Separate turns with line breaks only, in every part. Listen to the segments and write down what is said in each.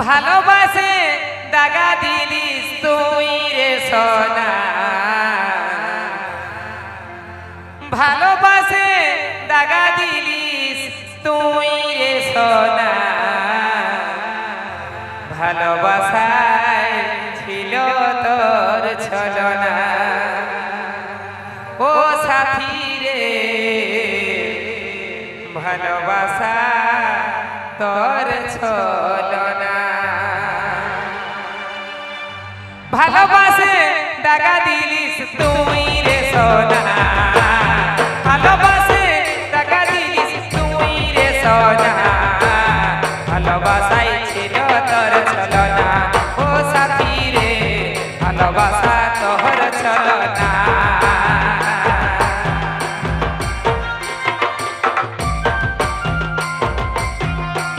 ভালোবাসে দাগা দিলিস তুই রে সোনা, ভালোবাসে দাগা দিলিস তুই রে সোনা, ভালোবাসায় ছিল তোর ছলনা। ও সাথী রে ভালোবাসা তোর ছলনা, ভালোবাসে দাগা দিলিস তুই রে সোনা, ভালোবাসে দাগা দিলিস তুই রে সোনা, ভালোবাসাই ছিল তোর ছলনা। ও সাথী রে ভালোবাসা তোর ছলনা।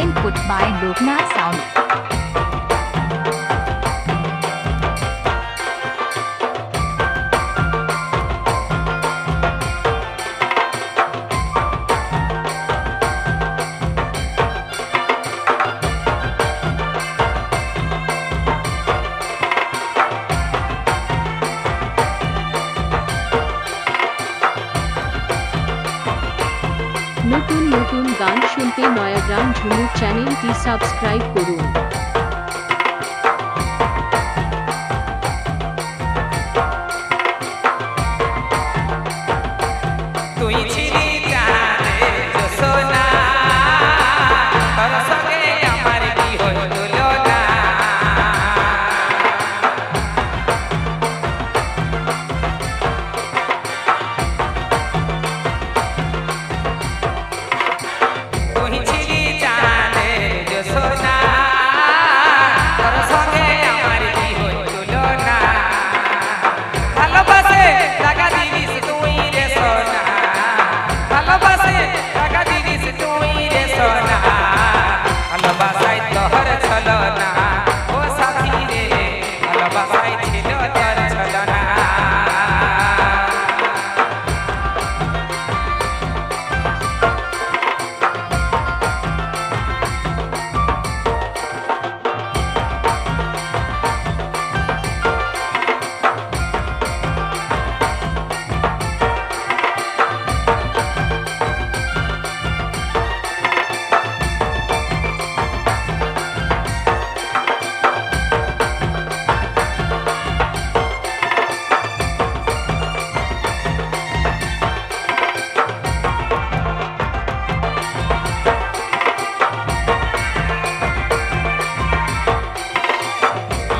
Input by Loknath Sound. নতুন নতুন গান শুনতে নয়াগ্রাম ঝুমুর চ্যানেলটি সাবস্ক্রাইব করুন।
তুই ছিলি জানে সোনা, তোর সঙ্গে আমার কি হইল না, তুই ছিলি জানে সোনা, তোর সঙ্গে আমার কি হইল না, ভালোবাসে দাগা দিলিস তুই রে সোনা, ভালোবাসে দাগা দিলিস তুই রে সোনা, ভালোবাসায় তোর ছলনা। ও সাথী রে ভালোবাসায় ছিল তোর ছলনা।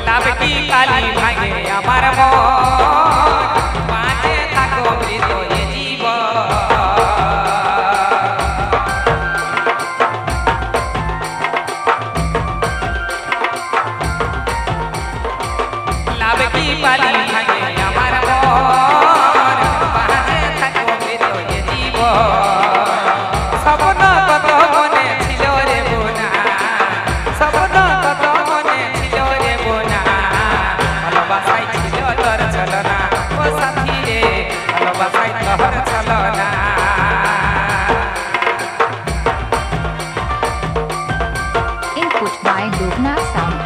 লাভ কি কালি ভাঙে আমার মন, বাঁচে থাকো মৃত এ জীবন, লাভ কি কালি ভাঙে আমার মন, বাঁচে থাকো মৃত এ জীবন। স্বপ্ন কত মনে ছিল রে বোনা, স্বপ্ন কত মনে ছিল রে বোনা, ভালোবাসাই ছিল তোর ছলনা। ও সাথী রে ভালোবাসাই তোর ছলনা।
Input by Loknath Sound.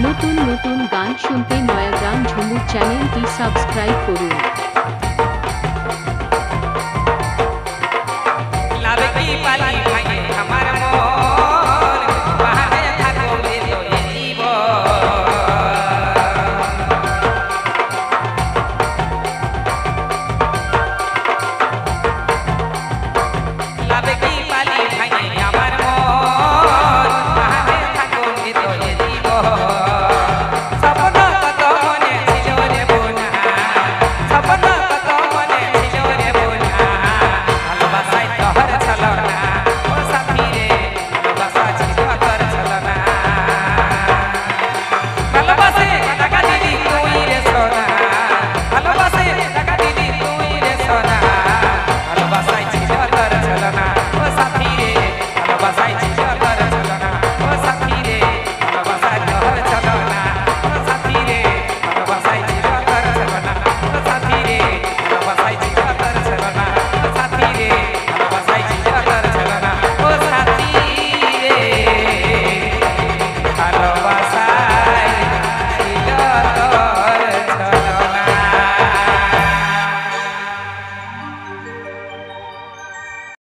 নতুন নতুন গান শুনতে নয়াগ্রাম ঝুমুর চ্যানেলটি সাবস্ক্রাইব করুন।